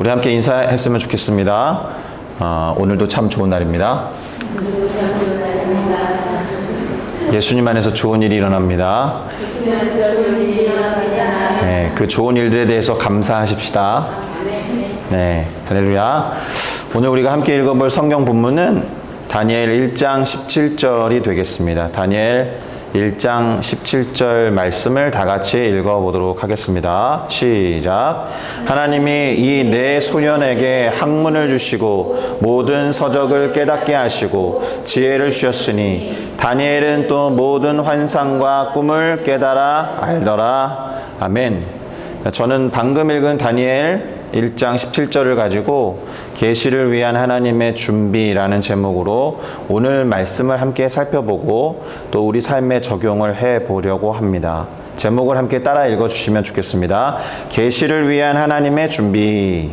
우리 함께 인사했으면 좋겠습니다. 오늘도 참 좋은 날입니다. 예수님 안에서 좋은 일이 일어납니다. 네, 그 좋은 일들에 대해서 감사하십시다. 네, 할렐루야. 오늘 우리가 함께 읽어볼 성경 본문은 다니엘 1장 17절이 되겠습니다. 다니엘 1장 17절 말씀을 다 같이 읽어보도록 하겠습니다. 시작. 하나님이 이 네 소년에게 학문을 주시고 모든 서적을 깨닫게 하시고 지혜를 주셨으니 다니엘은 또 모든 환상과 꿈을 깨달아 알더라. 아멘. 저는 방금 읽은 다니엘 1장 17절을 가지고 계시를 위한 하나님의 준비라는 제목으로 오늘 말씀을 함께 살펴보고 또 우리 삶에 적용을 해보려고 합니다. 제목을 함께 따라 읽어주시면 좋겠습니다. 계시를 위한 하나님의 준비.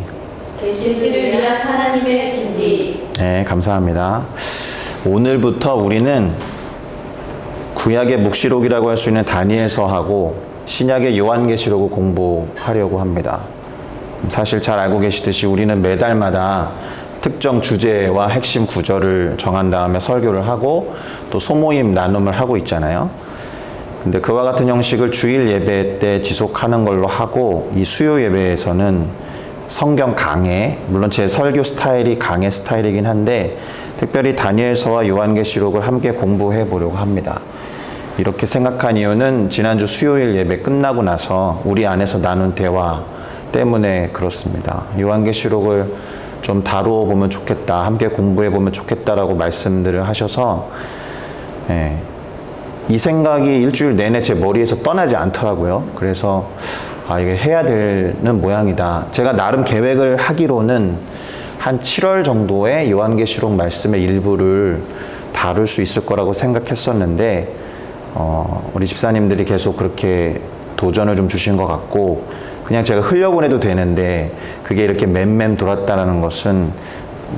계시를 위한 하나님의 준비. 네, 감사합니다. 오늘부터 우리는 구약의 묵시록이라고 할 수 있는 다니엘서하고 신약의 요한계시록을 공부하려고 합니다. 사실 잘 알고 계시듯이 우리는 매달마다 특정 주제와 핵심 구절을 정한 다음에 설교를 하고 또 소모임 나눔을 하고 있잖아요. 근데 그와 같은 형식을 주일 예배 때 지속하는 걸로 하고 이 수요 예배에서는 성경 강해, 물론 제 설교 스타일이 강해 스타일이긴 한데 특별히 다니엘서와 요한계시록을 함께 공부해 보려고 합니다. 이렇게 생각한 이유는 지난주 수요일 예배 끝나고 나서 우리 안에서 나눈 대화 때문에 그렇습니다. 요한계시록을 좀 다루어 보면 좋겠다, 함께 공부해 보면 좋겠다라고 말씀들을 하셔서 이 생각이 일주일 내내 제 머리에서 떠나지 않더라고요. 그래서 이게 해야 되는 모양이다. 제가 나름 계획을 하기로는 한 7월 정도에 요한계시록 말씀의 일부를 다룰 수 있을 거라고 생각했었는데 우리 집사님들이 계속 그렇게 도전을 좀 주신 것 같고 그냥 제가 흘려보내도 되는데 그게 이렇게 맴맴 돌았다는 것은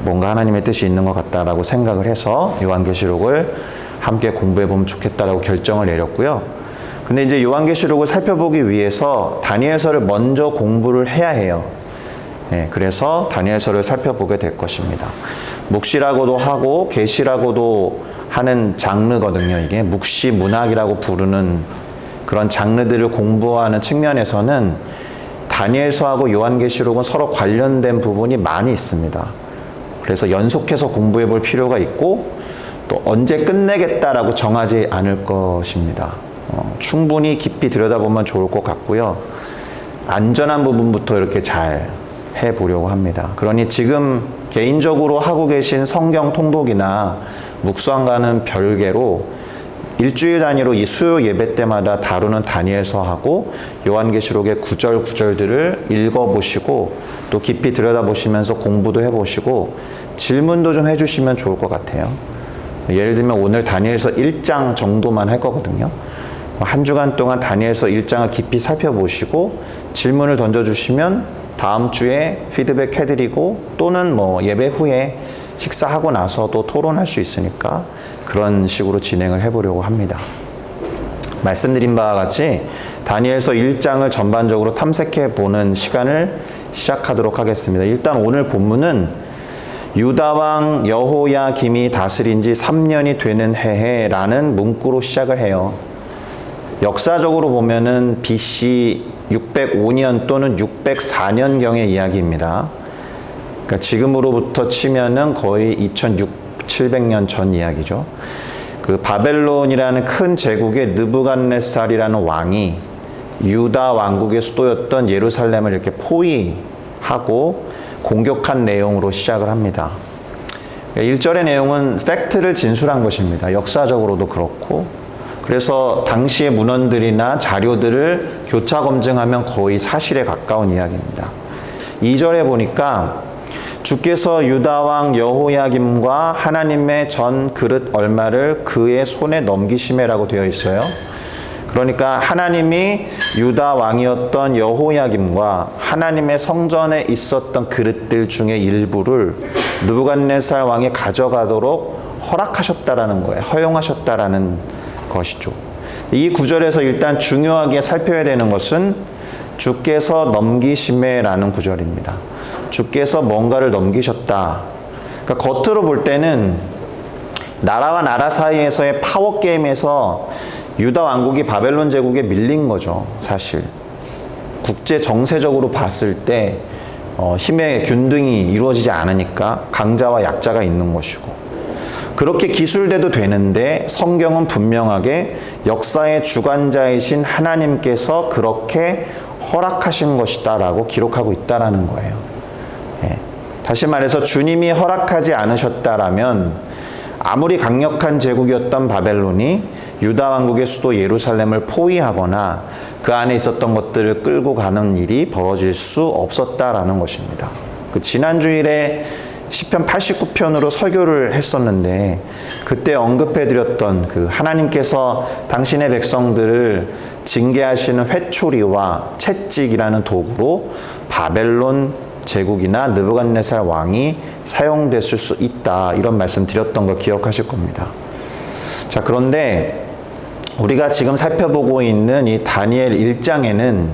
뭔가 하나님의 뜻이 있는 것 같다라고 생각을 해서 요한계시록을 함께 공부해보면 좋겠다라고 결정을 내렸고요. 근데 이제 요한계시록을 살펴보기 위해서 다니엘서를 먼저 공부를 해야 해요. 그래서 다니엘서를 살펴보게 될 것입니다. 묵시라고도 하고 계시라고도 하는 장르거든요. 이게 묵시 문학이라고 부르는 그런 장르들을 공부하는 측면에서는 다니엘서하고 요한계시록은 서로 관련된 부분이 많이 있습니다. 그래서 연속해서 공부해 볼 필요가 있고 또 언제 끝내겠다라고 정하지 않을 것입니다. 충분히 깊이 들여다보면 좋을 것 같고요. 안전한 부분부터 이렇게 잘 해보려고 합니다. 그러니 지금 개인적으로 하고 계신 성경 통독이나 묵상과는 별개로 일주일 단위로 이 수요 예배 때마다 다루는 다니엘서하고 요한계시록의 구절들을 읽어보시고 또 깊이 들여다보시면서 공부도 해보시고 질문도 좀 해주시면 좋을 것 같아요. 예를 들면 오늘 다니엘서 1장 정도만 할 거거든요. 한 주간 동안 다니엘서 1장을 깊이 살펴보시고 질문을 던져주시면 다음 주에 피드백 해드리고 또는 예배 후에 식사하고 나서도 토론할 수 있으니까 그런 식으로 진행을 해보려고 합니다. 말씀드린 바와 같이 다니엘서 1장을 전반적으로 탐색해 보는 시간을 시작하도록 하겠습니다. 일단 오늘 본문은 유다왕 여호야김이 다스린 지 3년이 되는 해라는 문구로 시작을 해요. 역사적으로 보면은 BC 605년 또는 604년경의 이야기입니다. 그러니까 지금으로부터 치면은 거의 2700년 전 이야기죠. 그 바벨론이라는 큰 제국의 느부갓네살이라는 왕이 유다 왕국의 수도였던 예루살렘을 이렇게 포위하고 공격한 내용으로 시작을 합니다. 1절의 내용은 팩트를 진술한 것입니다. 역사적으로도 그렇고 그래서 당시의 문헌들이나 자료들을 교차 검증하면 거의 사실에 가까운 이야기입니다. 2절에 보니까 주께서 유다왕 여호야김과 하나님의 전 그릇 얼마를 그의 손에 넘기시매라고 되어 있어요. 그러니까 하나님이 유다 왕이었던 여호야김과 하나님의 성전에 있었던 그릇들 중에 일부를 느부갓네살 왕이 가져가도록 허락하셨다라는 거예요. 허용하셨다라는 것이죠. 이 구절에서 일단 중요하게 살펴야 되는 것은 주께서 넘기심에라는 구절입니다. 주께서 뭔가를 넘기셨다. 그러니까 겉으로 볼 때는 나라와 나라 사이에서의 파워 게임에서 유다 왕국이 바벨론 제국에 밀린 거죠, 사실. 국제 정세적으로 봤을 때 힘의 균등이 이루어지지 않으니까 강자와 약자가 있는 것이고, 그렇게 기술돼도 되는데 성경은 분명하게 역사의 주관자이신 하나님께서 그렇게 허락하신 것이다 라고 기록하고 있다라는 거예요. 예. 다시 말해서 주님이 허락하지 않으셨다라면 아무리 강력한 제국이었던 바벨론이 유다 왕국의 수도 예루살렘을 포위하거나 그 안에 있었던 것들을 끌고 가는 일이 벌어질 수 없었다라는 것입니다. 그 지난 주일에 시편 89편으로 설교를 했었는데 그때 언급해드렸던 그 하나님께서 당신의 백성들을 징계하시는 회초리와 채찍이라는 도구로 바벨론 제국이나 느부갓네살 왕이 사용됐을 수 있다, 이런 말씀 드렸던 거 기억하실 겁니다. 자, 그런데 우리가 지금 살펴보고 있는 이 다니엘 1장에는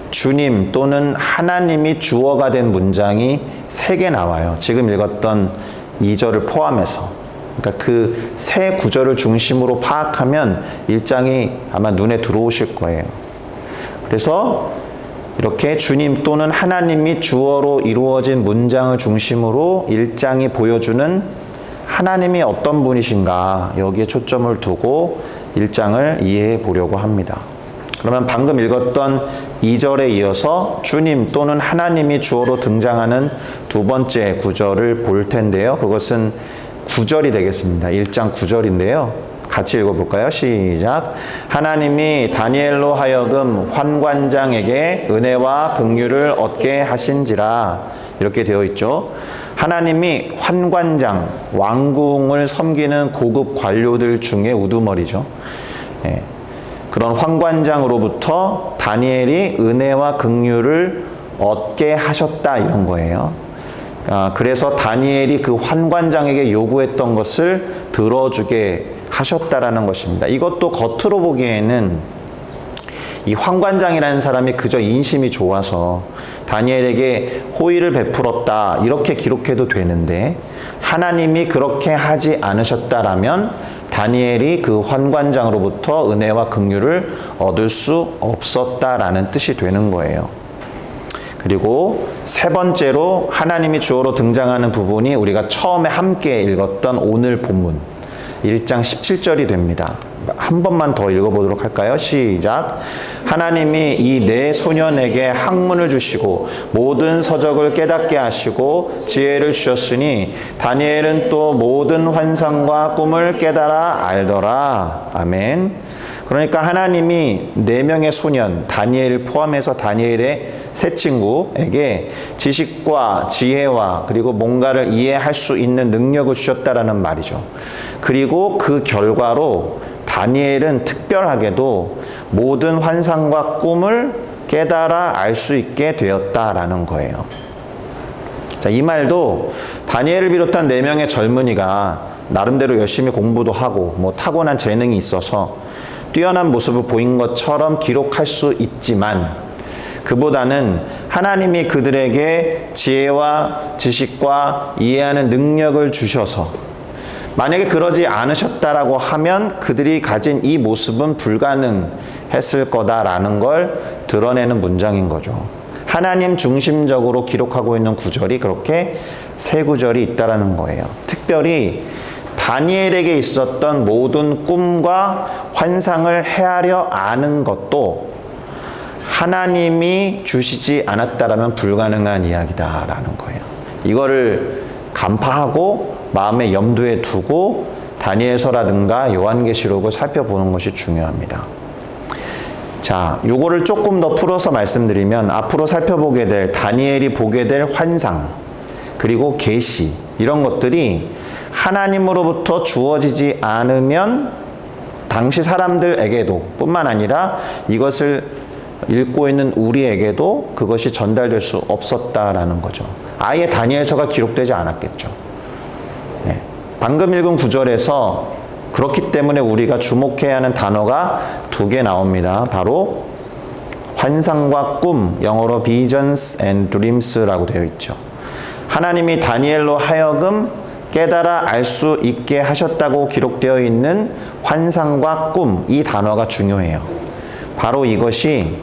주님 또는 하나님이 주어가 된 문장이 3개 나와요. 지금 읽었던 2절을 포함해서. 그러니까 그 세 구절을 중심으로 파악하면 1장이 아마 눈에 들어오실 거예요. 그래서 이렇게 주님 또는 하나님이 주어로 이루어진 문장을 중심으로 1장이 보여주는 하나님이 어떤 분이신가, 여기에 초점을 두고 1장을 이해해 보려고 합니다. 그러면 방금 읽었던 2절에 이어서 주님 또는 하나님이 주어로 등장하는 두 번째 구절을 볼 텐데요. 그것은 9절이 되겠습니다. 1장 9절인데요. 같이 읽어볼까요? 시작. 하나님이 다니엘로 하여금 환관장에게 은혜와 긍휼을 얻게 하신지라. 이렇게 되어 있죠. 하나님이 환관장, 왕궁을 섬기는 고급 관료들 중에 우두머리죠. 예. 그런 환관장으로부터 다니엘이 은혜와 긍휼을 얻게 하셨다, 이런 거예요. 그래서 다니엘이 그 환관장에게 요구했던 것을 들어주게 하셨다라는 것입니다. 이것도 겉으로 보기에는 이 환관장이라는 사람이 그저 인심이 좋아서 다니엘에게 호의를 베풀었다, 이렇게 기록해도 되는데, 하나님이 그렇게 하지 않으셨다라면 다니엘이 그 환관장으로부터 은혜와 긍휼을 얻을 수 없었다라는 뜻이 되는 거예요. 그리고 세 번째로 하나님이 주어로 등장하는 부분이 우리가 처음에 함께 읽었던 오늘 본문 1장 17절이 됩니다. 한 번만 더 읽어보도록 할까요? 시작. 하나님이 이 네 소년에게 학문을 주시고 모든 서적을 깨닫게 하시고 지혜를 주셨으니 다니엘은 또 모든 환상과 꿈을 깨달아 알더라. 아멘. 그러니까 하나님이 4명의 소년, 다니엘을 포함해서 다니엘의 세 친구에게 지식과 지혜와 그리고 뭔가를 이해할 수 있는 능력을 주셨다라는 말이죠. 그리고 그 결과로 다니엘은 특별하게도 모든 환상과 꿈을 깨달아 알 수 있게 되었다라는 거예요. 자, 이 말도 다니엘을 비롯한 4명의 젊은이가 나름대로 열심히 공부도 하고 뭐 타고난 재능이 있어서 뛰어난 모습을 보인 것처럼 기록할 수 있지만, 그보다는 하나님이 그들에게 지혜와 지식과 이해하는 능력을 주셔서 만약에 그러지 않으셨다라고 하면 그들이 가진 이 모습은 불가능했을 거다라는 걸 드러내는 문장인 거죠. 하나님 중심적으로 기록하고 있는 구절이 그렇게 세 구절이 있다라는 거예요. 특별히 다니엘에게 있었던 모든 꿈과 환상을 헤아려 아는 것도 하나님이 주시지 않았다라면 불가능한 이야기다라는 거예요. 이거를 간파하고 마음에 염두에 두고 다니엘서라든가 요한계시록을 살펴보는 것이 중요합니다. 자, 요거를 조금 더 풀어서 말씀드리면 앞으로 살펴보게 될 다니엘이 보게 될 환상, 그리고 계시, 이런 것들이 하나님으로부터 주어지지 않으면 당시 사람들에게도 뿐만 아니라 이것을 읽고 있는 우리에게도 그것이 전달될 수 없었다라는 거죠. 아예 다니엘서가 기록되지 않았겠죠. 네. 방금 읽은 구절에서 그렇기 때문에 우리가 주목해야 하는 단어가 2개 나옵니다. 바로 환상과 꿈, 영어로 visions and dreams라고 되어 있죠. 하나님이 다니엘로 하여금 깨달아 알 수 있게 하셨다고 기록되어 있는 환상과 꿈, 이 단어가 중요해요. 바로 이것이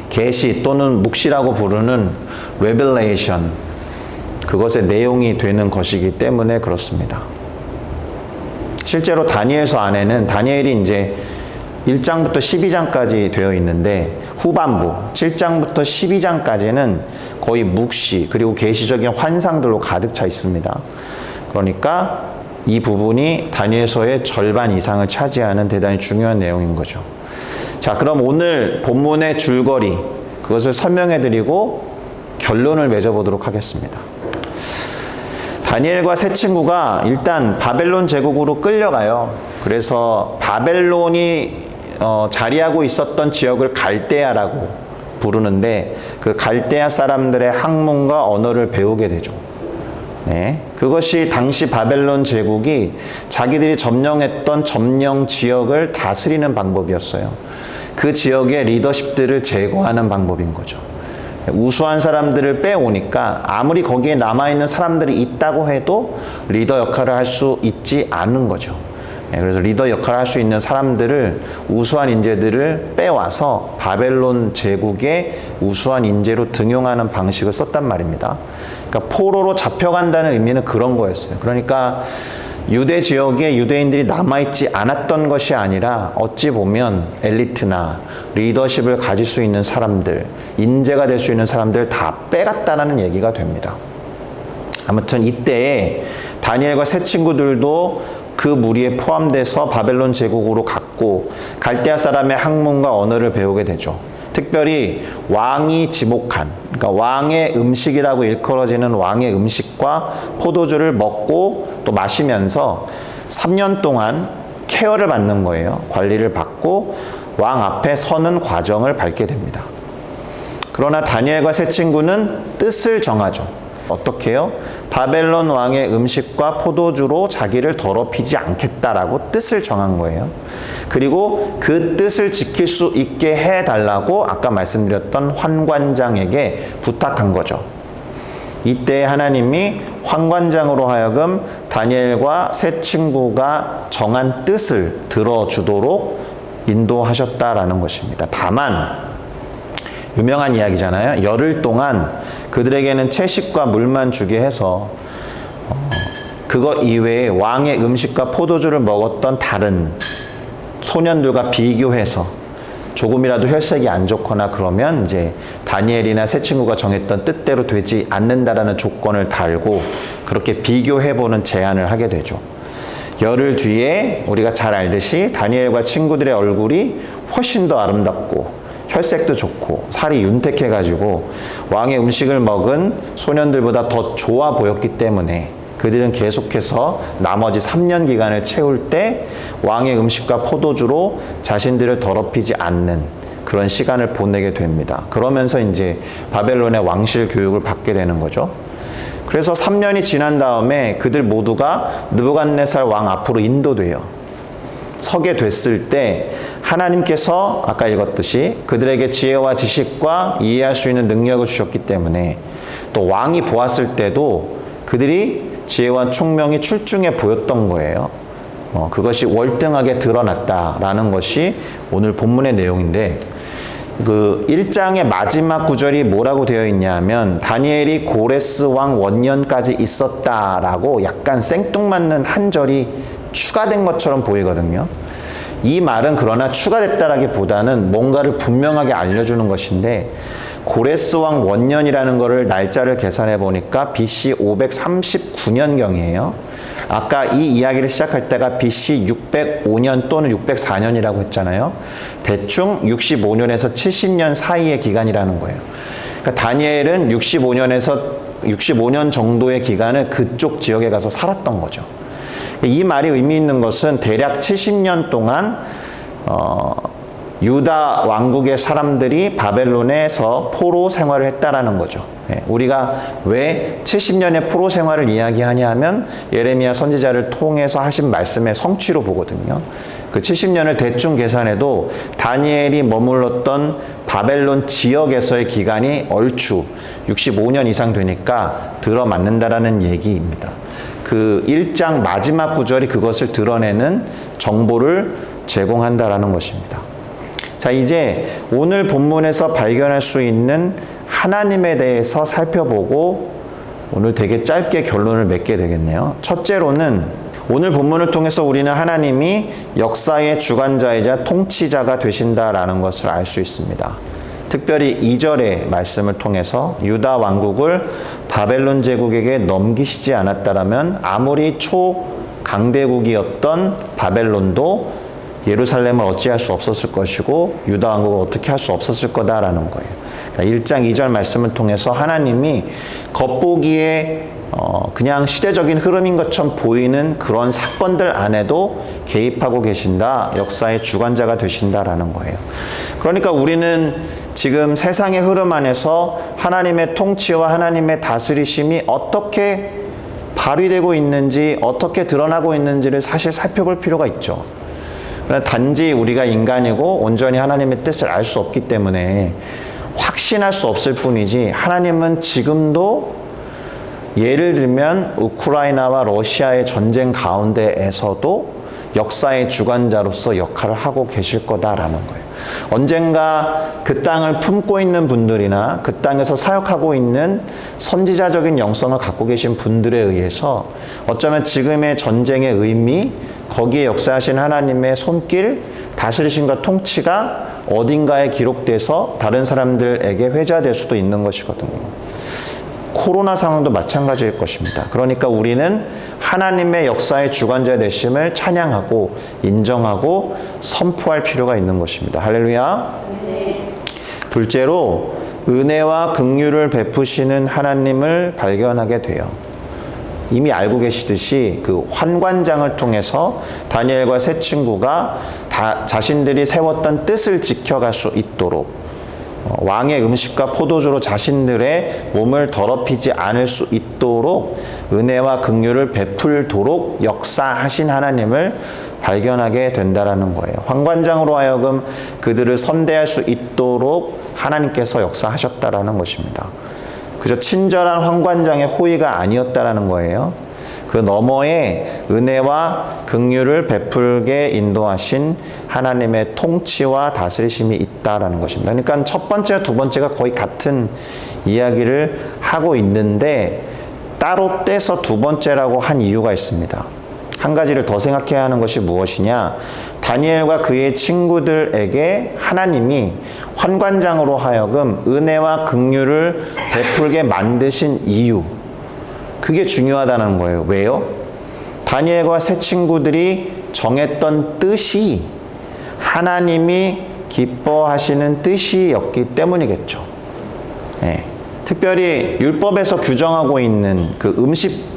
계시 또는 묵시라고 부르는 revelation, 그것의 내용이 되는 것이기 때문에 그렇습니다. 실제로 다니엘서 안에는 다니엘이 이제 1장부터 12장까지 되어 있는데 후반부 7장부터 12장까지는 거의 묵시 그리고 계시적인 환상들로 가득 차 있습니다. 그러니까 이 부분이 다니엘서의 절반 이상을 차지하는 대단히 중요한 내용인 거죠. 자, 그럼 오늘 본문의 줄거리 그것을 설명해 드리고 결론을 맺어보도록 하겠습니다. 다니엘과 세 친구가 일단 바벨론 제국으로 끌려가요. 그래서 바벨론이 자리하고 있었던 지역을 갈대아라고 부르는데 그 갈대아 사람들의 학문과 언어를 배우게 되죠. 네, 그것이 당시 바벨론 제국이 자기들이 점령했던 점령 지역을 다스리는 방법이었어요. 그 지역의 리더십들을 제거하는 방법인 거죠. 우수한 사람들을 빼오니까 아무리 거기에 남아있는 사람들이 있다고 해도 리더 역할을 할 수 있지 않은 거죠. 그래서 리더 역할을 할 수 있는 사람들을, 우수한 인재들을 빼와서 바벨론 제국의 우수한 인재로 등용하는 방식을 썼단 말입니다. 그러니까 포로로 잡혀간다는 의미는 그런 거였어요. 그러니까 유대 지역에 유대인들이 남아있지 않았던 것이 아니라 어찌 보면 엘리트나 리더십을 가질 수 있는 사람들, 인재가 될 수 있는 사람들 다 빼갔다는 얘기가 됩니다. 아무튼 이때에 다니엘과 세 친구들도 그 무리에 포함돼서 바벨론 제국으로 갔고 갈대아 사람의 학문과 언어를 배우게 되죠. 특별히 왕이 지목한, 그러니까 왕의 음식이라고 일컬어지는 왕의 음식과 포도주를 먹고 또 마시면서 3년 동안 케어를 받는 거예요. 관리를 받고 왕 앞에 서는 과정을 밟게 됩니다. 그러나 다니엘과 세 친구는 뜻을 정하죠. 어떻게 해요? 바벨론 왕의 음식과 포도주로 자기를 더럽히지 않겠다라고 뜻을 정한 거예요. 그리고 그 뜻을 지킬 수 있게 해달라고 아까 말씀드렸던 환관장에게 부탁한 거죠. 이때 하나님이 환관장으로 하여금 다니엘과 세 친구가 정한 뜻을 들어주도록 인도하셨다라는 것입니다. 다만 유명한 이야기잖아요. 열흘 동안 그들에게는 채식과 물만 주게 해서 그것 이외에 왕의 음식과 포도주를 먹었던 다른 소년들과 비교해서 조금이라도 혈색이 안 좋거나 그러면 이제 다니엘이나 세 친구가 정했던 뜻대로 되지 않는다라는 조건을 달고 그렇게 비교해보는 제안을 하게 되죠. 열흘 뒤에 우리가 잘 알듯이 다니엘과 친구들의 얼굴이 훨씬 더 아름답고 혈색도 좋고 살이 윤택해가지고 왕의 음식을 먹은 소년들보다 더 좋아 보였기 때문에 그들은 계속해서 나머지 3년 기간을 채울 때 왕의 음식과 포도주로 자신들을 더럽히지 않는 그런 시간을 보내게 됩니다. 그러면서 이제 바벨론의 왕실 교육을 받게 되는 거죠. 그래서 3년이 지난 다음에 그들 모두가 느부갓네살 왕 앞으로 인도돼요. 서게 됐을 때 하나님께서 아까 읽었듯이 그들에게 지혜와 지식과 이해할 수 있는 능력을 주셨기 때문에 또 왕이 보았을 때도 그들이 지혜와 총명이 출중해 보였던 거예요. 그것이 월등하게 드러났다라는 것이 오늘 본문의 내용인데 그 1장의 마지막 구절이 뭐라고 되어 있냐면 다니엘이 고레스 왕 원년까지 있었다라고 약간 생뚱맞는 한 절이 추가된 것처럼 보이거든요. 이 말은 그러나 추가됐다라기보다는 뭔가를 분명하게 알려주는 것인데 고레스 왕 원년이라는 거를 날짜를 계산해 보니까 BC 539년경이에요. 아까 이 이야기를 시작할 때가 BC 605년 또는 604년이라고 했잖아요. 대충 65년에서 70년 사이의 기간이라는 거예요. 그러니까 다니엘은 65년 정도의 기간을 그쪽 지역에 가서 살았던 거죠. 이 말이 의미 있는 것은 대략 70년 동안 유다 왕국의 사람들이 바벨론에서 포로 생활을 했다라는 거죠. 우리가 왜 70년의 포로 생활을 이야기하냐 하면 예레미야 선지자를 통해서 하신 말씀의 성취로 보거든요. 그 70년을 대충 계산해도 다니엘이 머물렀던 바벨론 지역에서의 기간이 얼추 65년 이상 되니까 들어맞는다라는 얘기입니다. 그 1장 마지막 구절이 그것을 드러내는 정보를 제공한다라는 것입니다. 자, 이제 오늘 본문에서 발견할 수 있는 하나님에 대해서 살펴보고 오늘 되게 짧게 결론을 맺게 되겠네요. 첫째로는 오늘 본문을 통해서 우리는 하나님이 역사의 주관자이자 통치자가 되신다라는 것을 알 수 있습니다. 특별히 2절의 말씀을 통해서 유다 왕국을 바벨론 제국에게 넘기시지 않았다라면 아무리 초강대국이었던 바벨론도 예루살렘을 어찌할 수 없었을 것이고 유다 왕국을 어떻게 할 수 없었을 거다라는 거예요. 그러니까 1장 2절 말씀을 통해서 하나님이 겉보기에 그냥 시대적인 흐름인 것처럼 보이는 그런 사건들 안에도 개입하고 계신다. 역사의 주관자가 되신다라는 거예요. 그러니까 우리는 지금 세상의 흐름 안에서 하나님의 통치와 하나님의 다스리심이 어떻게 발휘되고 있는지, 어떻게 드러나고 있는지를 사실 살펴볼 필요가 있죠. 그러나 단지 우리가 인간이고 온전히 하나님의 뜻을 알 수 없기 때문에 확신할 수 없을 뿐이지, 하나님은 지금도 예를 들면 우크라이나와 러시아의 전쟁 가운데에서도 역사의 주관자로서 역할을 하고 계실 거다라는 거예요. 언젠가 그 땅을 품고 있는 분들이나 그 땅에서 사역하고 있는 선지자적인 영성을 갖고 계신 분들에 의해서 어쩌면 지금의 전쟁의 의미, 거기에 역사하신 하나님의 손길, 다스리심과 통치가 어딘가에 기록돼서 다른 사람들에게 회자될 수도 있는 것이거든요. 코로나 상황도 마찬가지일 것입니다. 그러니까 우리는 하나님의 역사의 주관자 되심을 찬양하고 인정하고 선포할 필요가 있는 것입니다. 할렐루야. 둘째로 은혜와 긍휼을 베푸시는 하나님을 발견하게 돼요. 이미 알고 계시듯이 그 환관장을 통해서 다니엘과 세 친구가 자신들이 세웠던 뜻을 지켜갈 수 있도록 왕의 음식과 포도주로 자신들의 몸을 더럽히지 않을 수 있도록 은혜와 긍휼을 베풀도록 역사하신 하나님을 발견하게 된다라는 거예요. 환관장으로 하여금 그들을 선대할 수 있도록 하나님께서 역사하셨다라는 것입니다. 그저 친절한 환관장의 호의가 아니었다라는 거예요. 그 너머에 은혜와 긍휼을 베풀게 인도하신 하나님의 통치와 다스리심이 있다라는 것입니다. 그러니까 첫 번째와 두 번째가 거의 같은 이야기를 하고 있는데 따로 떼서 두 번째라고 한 이유가 있습니다. 한 가지를 더 생각해야 하는 것이 무엇이냐? 다니엘과 그의 친구들에게 하나님이 환관장으로 하여금 은혜와 긍휼을 베풀게 만드신 이유, 그게 중요하다는 거예요. 왜요? 다니엘과 세 친구들이 정했던 뜻이 하나님이 기뻐하시는 뜻이었기 때문이겠죠. 네. 특별히 율법에서 규정하고 있는 그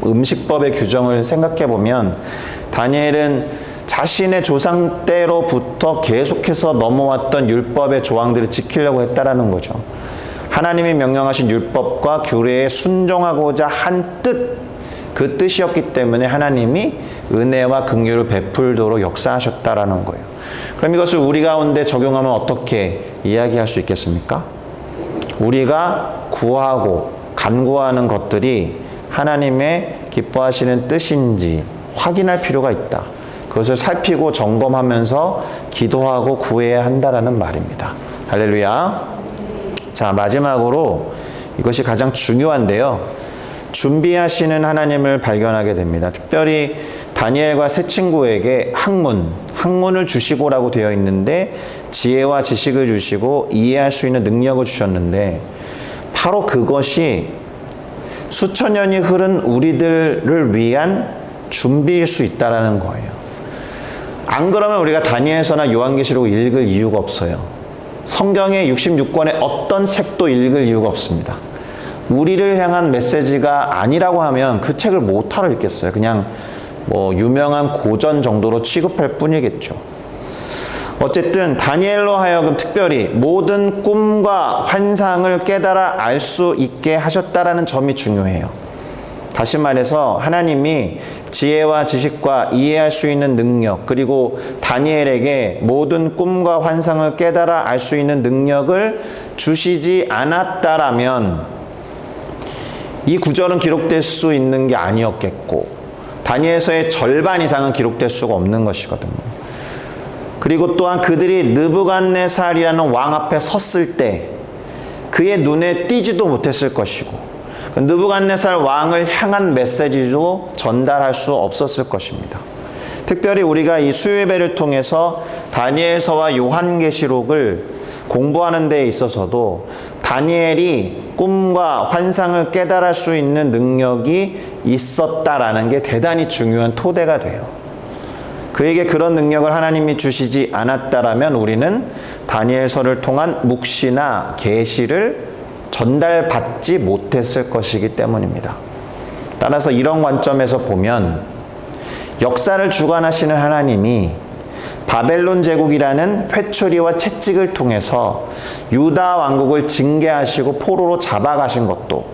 음식법의 규정을 생각해 보면 다니엘은 자신의 조상 때로부터 계속해서 넘어왔던 율법의 조항들을 지키려고 했다라는 거죠. 하나님이 명령하신 율법과 규례에 순종하고자 한 뜻, 그 뜻이었기 때문에 하나님이 은혜와 긍휼을 베풀도록 역사하셨다라는 거예요. 그럼 이것을 우리 가운데 적용하면 어떻게 이야기할 수 있겠습니까? 우리가 구하고 간구하는 것들이 하나님의 기뻐하시는 뜻인지 확인할 필요가 있다. 그것을 살피고 점검하면서 기도하고 구해야 한다라는 말입니다. 할렐루야. 자, 마지막으로 이것이 가장 중요한데요. 준비하시는 하나님을 발견하게 됩니다. 특별히 다니엘과 세 친구에게 학문을 주시고라고 되어 있는데 지혜와 지식을 주시고 이해할 수 있는 능력을 주셨는데 바로 그것이 수천 년이 흐른 우리들을 위한 준비일 수 있다는 거예요. 안 그러면 우리가 다니엘서나 요한계시록을 읽을 이유가 없어요. 성경의 66권의 어떤 책도 읽을 이유가 없습니다. 우리를 향한 메시지가 아니라고 하면 그 책을 못하러 읽겠어요. 그냥 유명한 고전 정도로 취급할 뿐이겠죠. 어쨌든 다니엘로 하여금 특별히 모든 꿈과 환상을 깨달아 알 수 있게 하셨다라는 점이 중요해요. 다시 말해서 하나님이 지혜와 지식과 이해할 수 있는 능력, 그리고 다니엘에게 모든 꿈과 환상을 깨달아 알 수 있는 능력을 주시지 않았다라면 이 구절은 기록될 수 있는 게 아니었겠고, 다니엘서의 절반 이상은 기록될 수가 없는 것이거든요. 그리고 또한 그들이 느부갓네살이라는 왕 앞에 섰을 때 그의 눈에 띄지도 못했을 것이고, 느부갓네살 왕을 향한 메시지도 전달할 수 없었을 것입니다. 특별히 우리가 이 수요예배를 통해서 다니엘서와 요한계시록을 공부하는 데 있어서도 다니엘이 꿈과 환상을 깨달을 수 있는 능력이 있었다라는 게 대단히 중요한 토대가 돼요. 그에게 그런 능력을 하나님이 주시지 않았다라면 우리는 다니엘서를 통한 묵시나 계시를 전달받지 못했을 것이기 때문입니다. 따라서 이런 관점에서 보면 역사를 주관하시는 하나님이 바벨론 제국이라는 회초리와 채찍을 통해서 유다 왕국을 징계하시고 포로로 잡아가신 것도,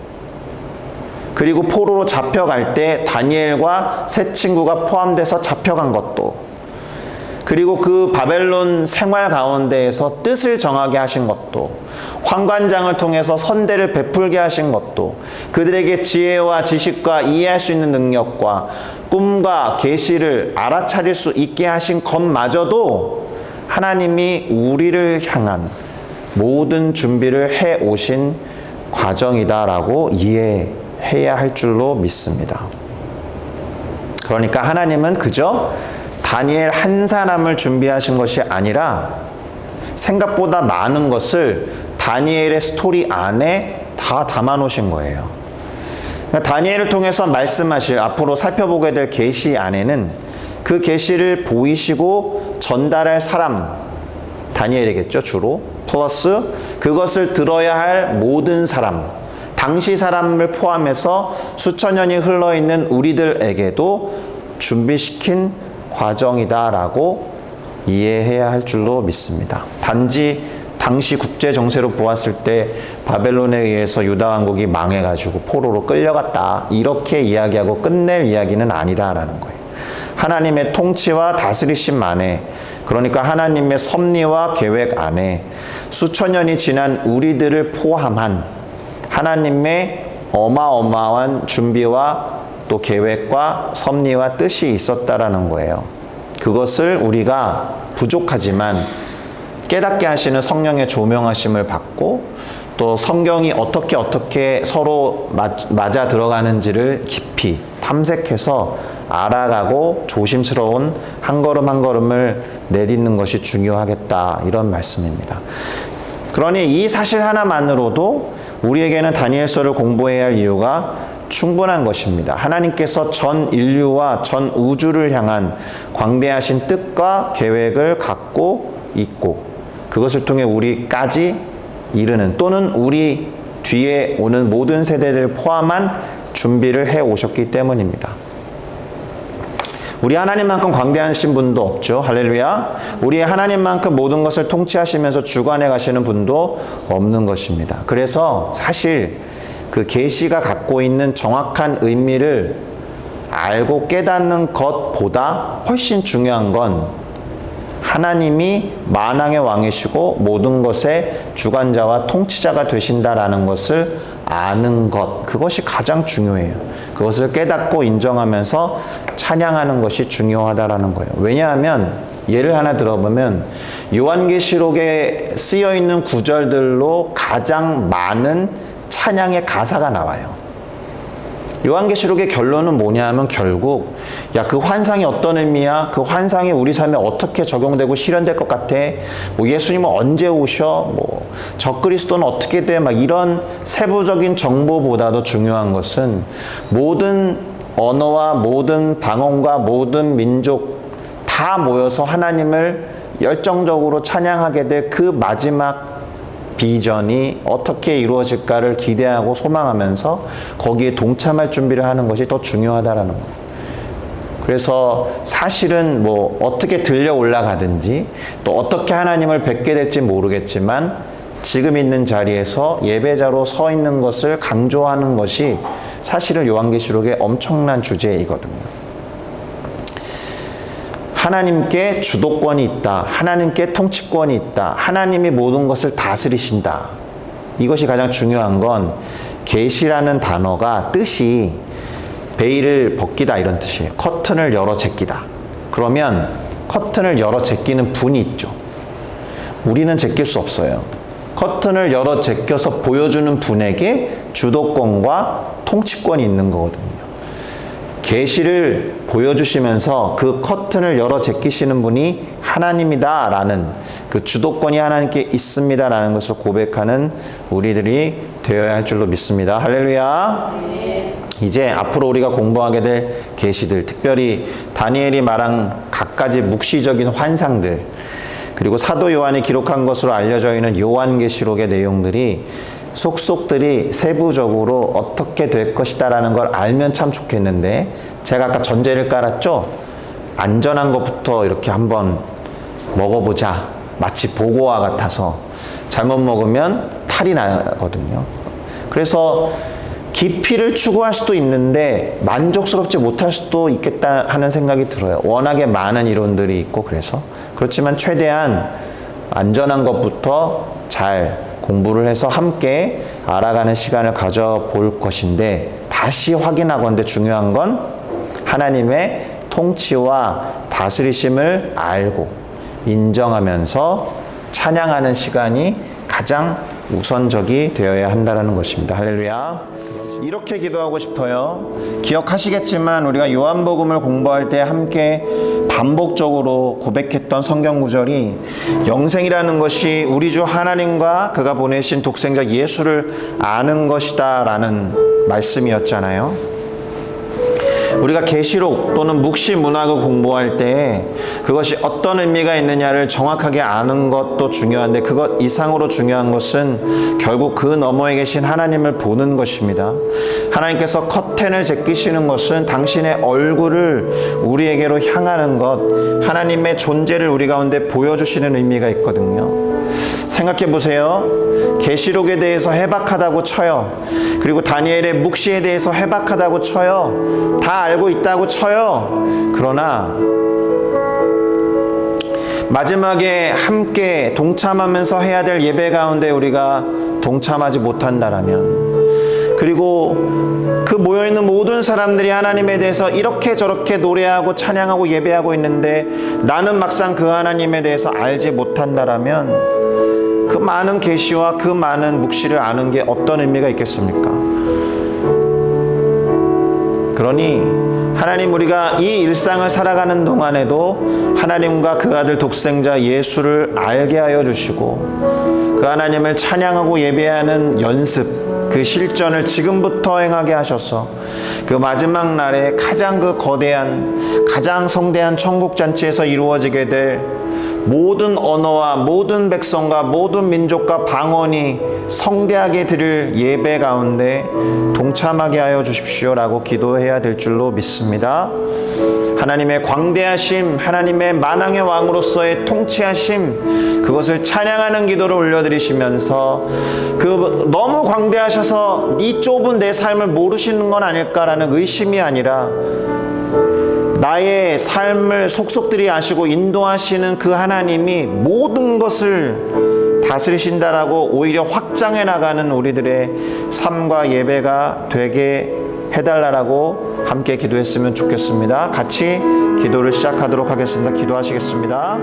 그리고 포로로 잡혀갈 때 다니엘과 세 친구가 포함돼서 잡혀간 것도, 그리고 그 바벨론 생활 가운데에서 뜻을 정하게 하신 것도, 환관장을 통해서 선대를 베풀게 하신 것도, 그들에게 지혜와 지식과 이해할 수 있는 능력과 꿈과 계시를 알아차릴 수 있게 하신 것마저도 하나님이 우리를 향한 모든 준비를 해 오신 과정이다라고 이해해야 할 줄로 믿습니다. 그러니까 하나님은 그저 다니엘 한 사람을 준비하신 것이 아니라 생각보다 많은 것을 다니엘의 스토리 안에 다 담아 놓으신 거예요. 다니엘을 통해서 말씀하실, 앞으로 살펴보게 될 계시 안에는 그 계시를 보이시고 전달할 사람, 다니엘이겠죠, 주로. 플러스 그것을 들어야 할 모든 사람, 당시 사람을 포함해서 수천 년이 흘러있는 우리들에게도 준비시킨 과정이다라고 이해해야 할 줄로 믿습니다. 단지 당시 국제 정세로 보았을 때 바벨론에 의해서 유다 왕국이 망해가지고 포로로 끌려갔다, 이렇게 이야기하고 끝낼 이야기는 아니다라는 거예요. 하나님의 통치와 다스리심 안에, 그러니까 하나님의 섭리와 계획 안에 수천 년이 지난 우리들을 포함한 하나님의 어마어마한 준비와 또 계획과 섭리와 뜻이 있었다라는 거예요. 그것을 우리가 부족하지만 깨닫게 하시는 성령의 조명하심을 받고, 또 성경이 어떻게 서로 맞아 들어가는지를 깊이 탐색해서 알아가고 조심스러운 한 걸음 한 걸음을 내딛는 것이 중요하겠다, 이런 말씀입니다. 그러니 이 사실 하나만으로도 우리에게는 다니엘서를 공부해야 할 이유가 충분한 것입니다. 하나님께서 전 인류와 전 우주를 향한 광대하신 뜻과 계획을 갖고 있고, 그것을 통해 우리까지 이르는, 또는 우리 뒤에 오는 모든 세대를 포함한 준비를 해 오셨기 때문입니다. 우리 하나님만큼 광대하신 분도 없죠. 할렐루야. 우리 하나님만큼 모든 것을 통치하시면서 주관해 가시는 분도 없는 것입니다. 그래서 사실 그 계시가 갖고 있는 정확한 의미를 알고 깨닫는 것보다 훨씬 중요한 건 하나님이 만왕의 왕이시고 모든 것의 주관자와 통치자가 되신다라는 것을 아는 것, 그것이 가장 중요해요. 그것을 깨닫고 인정하면서 찬양하는 것이 중요하다라는 거예요. 왜냐하면 예를 하나 들어보면 요한계시록에 쓰여있는 구절들로 가장 많은 찬양의 가사가 나와요. 요한계시록의 결론은 뭐냐 하면 결국 그 환상이 어떤 의미야? 그 환상이 우리 삶에 어떻게 적용되고 실현될 것 같아? 뭐 예수님은 언제 오셔? 뭐 적그리스도는 어떻게 돼? 막 이런 세부적인 정보보다도 중요한 것은 모든 언어와 모든 방언과 모든 민족 다 모여서 하나님을 열정적으로 찬양하게 될 그 마지막 비전이 어떻게 이루어질까를 기대하고 소망하면서 거기에 동참할 준비를 하는 것이 더 중요하다라는 거예요. 그래서 사실은 뭐 어떻게 들려 올라가든지 또 어떻게 하나님을 뵙게 될지 모르겠지만 지금 있는 자리에서 예배자로 서 있는 것을 강조하는 것이 사실은 요한계시록의 엄청난 주제이거든요. 하나님께 주도권이 있다. 하나님께 통치권이 있다. 하나님이 모든 것을 다스리신다. 이것이 가장 중요한 건 계시라는 단어가 뜻이 베일을 벗기다 이런 뜻이에요. 커튼을 열어 제끼다. 그러면 커튼을 열어 제끼는 분이 있죠. 우리는 제낄 수 없어요. 커튼을 열어 제껴서 보여주는 분에게 주도권과 통치권이 있는 거거든요. 계시를 보여주시면서 그 커튼을 열어 제끼시는 분이 하나님이다라는 그 주도권이 하나님께 있습니다라는 것을 고백하는 우리들이 되어야 할 줄로 믿습니다. 할렐루야. 이제 앞으로 우리가 공부하게 될 계시들, 특별히 다니엘이 말한 갖가지 묵시적인 환상들, 그리고 사도 요한이 기록한 것으로 알려져 있는 요한계시록의 내용들이 속속들이 세부적으로 어떻게 될 것이다라는 걸 알면 참 좋겠는데, 제가 아까 전제를 깔았죠? 안전한 것부터 이렇게 한번 먹어보자. 마치 보고와 같아서 잘못 먹으면 탈이 나거든요. 그래서 깊이를 추구할 수도 있는데 만족스럽지 못할 수도 있겠다 하는 생각이 들어요. 워낙에 많은 이론들이 있고 그래서. 그렇지만 최대한 안전한 것부터 잘 공부를 해서 함께 알아가는 시간을 가져볼 것인데, 다시 확인하건대 중요한 건 하나님의 통치와 다스리심을 알고 인정하면서 찬양하는 시간이 가장 우선적이 되어야 한다는 것입니다. 할렐루야. 이렇게 기도하고 싶어요. 기억하시겠지만 우리가 요한복음을 공부할 때 함께 반복적으로 고백했던 성경 구절이 영생이라는 것이 우리 주 하나님과 그가 보내신 독생자 예수를 아는 것이다 라는 말씀이었잖아요. 우리가 계시록 또는 묵시 문학을 공부할 때 그것이 어떤 의미가 있느냐를 정확하게 아는 것도 중요한데, 그것 이상으로 중요한 것은 결국 그 너머에 계신 하나님을 보는 것입니다. 하나님께서 커튼을 제끼시는 것은 당신의 얼굴을 우리에게로 향하는 것, 하나님의 존재를 우리 가운데 보여주시는 의미가 있거든요. 생각해 보세요. 계시록에 대해서 해박하다고 쳐요. 그리고 다니엘의 묵시에 대해서 해박하다고 쳐요. 다 알고 있다고 쳐요. 그러나 마지막에 함께 동참하면서 해야 될 예배 가운데 우리가 동참하지 못한다라면, 그리고 그 모여있는 모든 사람들이 하나님에 대해서 이렇게 저렇게 노래하고 찬양하고 예배하고 있는데 나는 막상 그 하나님에 대해서 알지 못한다라면 그 많은 계시와 그 많은 묵시를 아는 게 어떤 의미가 있겠습니까? 그러니 하나님, 우리가 이 일상을 살아가는 동안에도 하나님과 그 아들 독생자 예수를 알게 하여 주시고 그 하나님을 찬양하고 예배하는 연습, 그 실전을 지금부터 행하게 하셔서 그 마지막 날에 가장 그 거대한, 가장 성대한 천국잔치에서 이루어지게 될 모든 언어와 모든 백성과 모든 민족과 방언이 성대하게 드릴 예배 가운데 동참하게 하여 주십시오라고 기도해야 될 줄로 믿습니다. 하나님의 광대하심, 하나님의 만왕의 왕으로서의 통치하심, 그것을 찬양하는 기도를 올려드리시면서 그 너무 광대하셔서 이 좁은 내 삶을 모르시는 건 아닐까라는 의심이 아니라 나의 삶을 속속들이 아시고 인도하시는 그 하나님이 모든 것을 다스리신다라고 오히려 확장해 나가는 우리들의 삶과 예배가 되게 해달라고 함께 기도했으면 좋겠습니다. 같이 기도를 시작하도록 하겠습니다. 기도하시겠습니다.